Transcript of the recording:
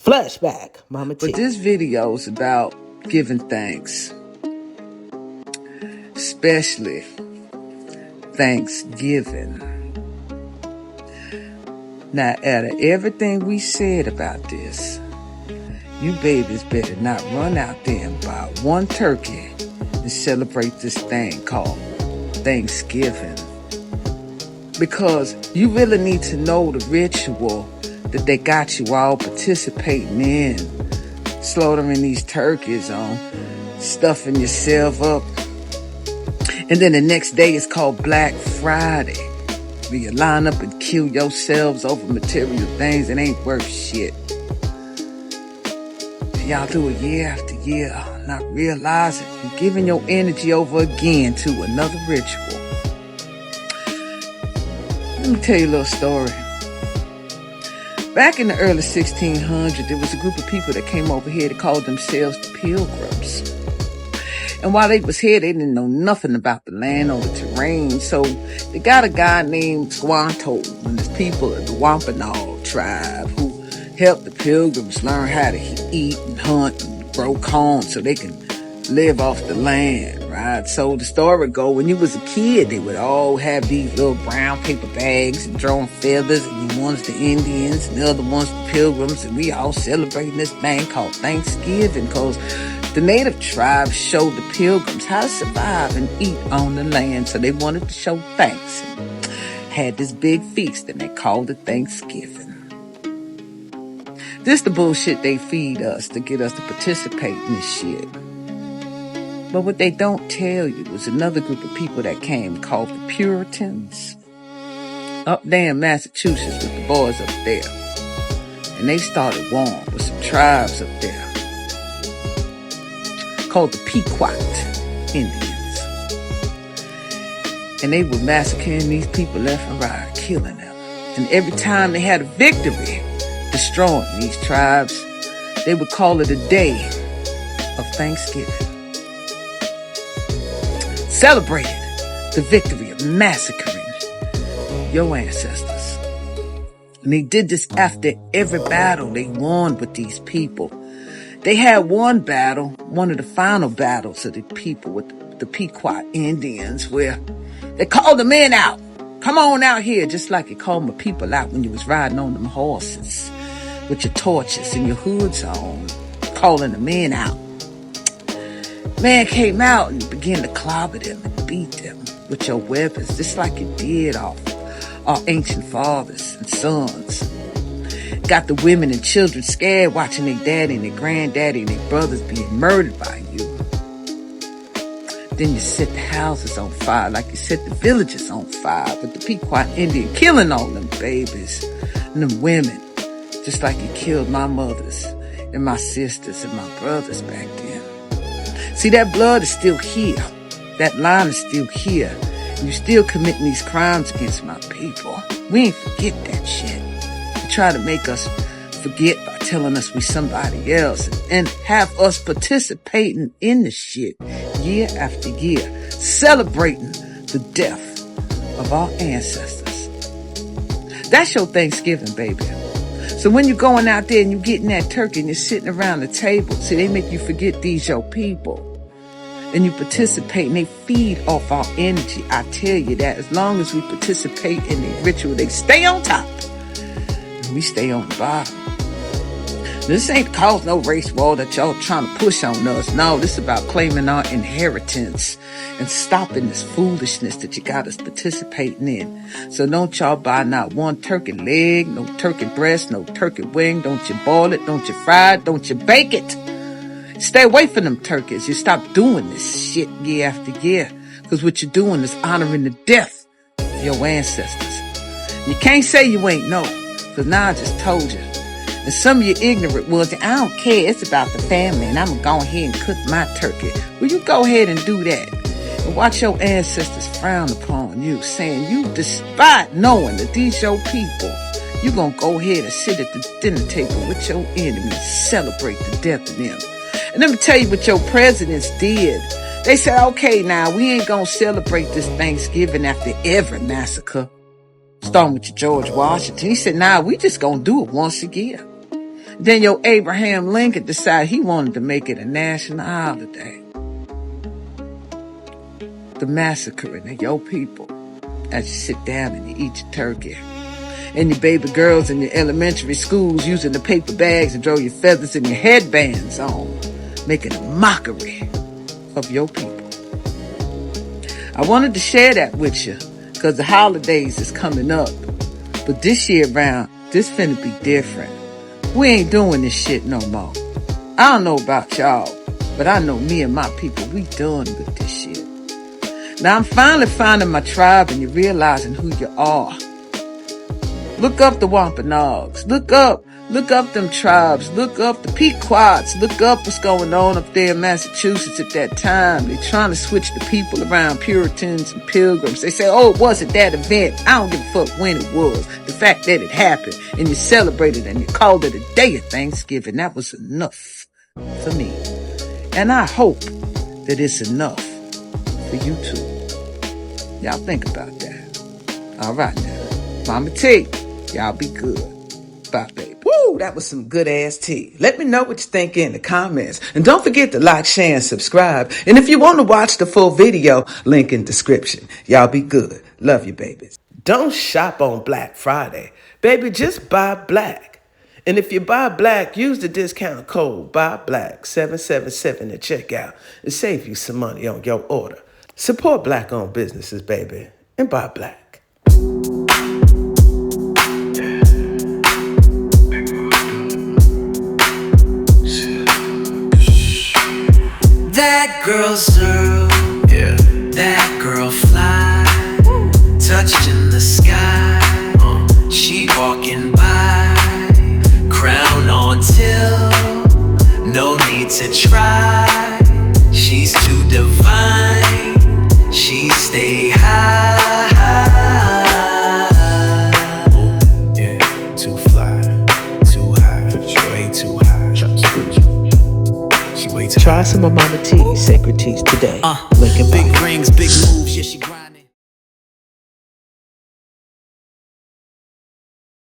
Flashback, MahMah Tea. But this video is about giving thanks, especially Thanksgiving. Now, out of everything we said about this, you babies better not run out there and buy one turkey and celebrate this thing called Thanksgiving. Because you really need to know the ritual that they got you all participating in. Slaughtering these turkeys on, stuffing yourself up. And then the next day is called Black Friday, where you line up and kill yourselves over material things that ain't worth shit. Y'all do it year after year, not realizing you're giving your energy over again to another ritual. Let me tell you a little story. Back in the early 1600s, there was a group of people that came over here that called themselves the Pilgrims. And while they was here, they didn't know nothing about the land or the terrain. So they got a guy named Squanto and his people of the Wampanoag tribe who helped the Pilgrims learn how to eat and hunt and grow corn so they can live off the land, right? So the story go, when you was a kid, they would all have these little brown paper bags and drawing feathers, and the ones the Indians and the other ones the Pilgrims, and we all celebrating this thing called Thanksgiving because the native tribes showed the Pilgrims how to survive and eat on the land, so they wanted to show thanks. Had this big feast, and they called it Thanksgiving. This the bullshit they feed us to get us to participate in this shit. But what they don't tell you is another group of people that came called the Puritans. Up there in Massachusetts with the boys up there. And they started war with some tribes up there called the Pequot Indians. And they were massacring these people left and right, killing them. And every time they had a victory, destroying these tribes, they would call it a day of Thanksgiving. Celebrated the victory of massacring your ancestors. And they did this after every battle they won with these people. They had one battle, one of the final battles of the people with the Pequot Indians, where they called the men out. Come on out here, just like you called my people out when you was riding on them horses with your torches and your hoods on, calling the men out. Man came out and began to clobber them and beat them with your weapons, just like you did our ancient fathers and sons. Got the women and children scared watching their daddy and their granddaddy and their brothers being murdered by you. Then you set the houses on fire like you set the villages on fire with the Pequot Indian, killing all them babies and them women, just like you killed my mothers and my sisters and my brothers back then. See, that blood is still here. That line is still here. And you're still committing these crimes against my people. We ain't forget that shit. They try to make us forget by telling us we somebody else and have us participating in the shit year after year, celebrating the death of our ancestors. That's your Thanksgiving, baby. So when you're going out there and you're getting that turkey and you're sitting around the table, see, they make you forget these your people. And you participate and they feed off our energy. I tell you that as long as we participate in the ritual, they stay on top and we stay on the bottom. This ain't cause no race war that y'all trying to push on us. No, this is about claiming our inheritance and stopping this foolishness that you got us participating in. So don't y'all buy not one turkey leg, no turkey breast, no turkey wing. Don't you boil it, don't you fry it, don't you bake it. Stay away from them turkeys. You stop doing this shit year after year. Because what you're doing is honoring the death of your ancestors. You can't say you ain't know. Because now I just told you. And some of you ignorant ones, I don't care. It's about the family. And I'm going to go ahead and cook my turkey. Well, you go ahead and do that. And watch your ancestors frown upon you. Saying you, despite knowing that these your people, you're going to go ahead and sit at the dinner table with your enemies. Celebrate the death of them. And let me tell you what your presidents did. They said, okay, now we ain't gonna celebrate this Thanksgiving after every massacre. Starting with your George Washington. He said, nah, we just gonna do it once a year. Then your Abraham Lincoln decided he wanted to make it a national holiday. The massacring of your people as you sit down and you eat your turkey. And your baby girls in your elementary schools using the paper bags and throw your feathers and your headbands on, making a mockery of your people. I wanted to share that with you because the holidays is coming up. But this year round, this finna be different. We ain't doing this shit no more. I don't know about y'all, but I know me and my people, we done with this shit. Now I'm finally finding my tribe and you're realizing who you are. Look up the Wampanoags. Look up them tribes. Look up the Pequots. Look up what's going on up there in Massachusetts at that time. They're trying to switch the people around, Puritans and Pilgrims. They say, oh, it wasn't that event. I don't give a fuck when it was. The fact that it happened and you celebrated and you called it a day of Thanksgiving, that was enough for me. And I hope that it's enough for you too. Y'all think about that. All right now. MahMah Tea. Y'all be good. Bye, baby. Woo, that was some good ass tea. Let me know what you think in the comments. And don't forget to like, share, and subscribe. And if you want to watch the full video, link in description. Y'all be good. Love you, babies. Don't shop on Black Friday. Baby, just buy black. And if you buy black, use the discount code BUYBLACK777 at checkout and save you some money on your order. Support black-owned businesses, baby, and buy black. That girl serve, yeah. That girl fly, touched in the sky. She walking by, crown on tilt, no need to try. She's too divine, she stay high. Yeah, too fly, too high, she way too high. Try some of MahMah Tea's sacred teas today. Big rings, big moves, yeah, she grind.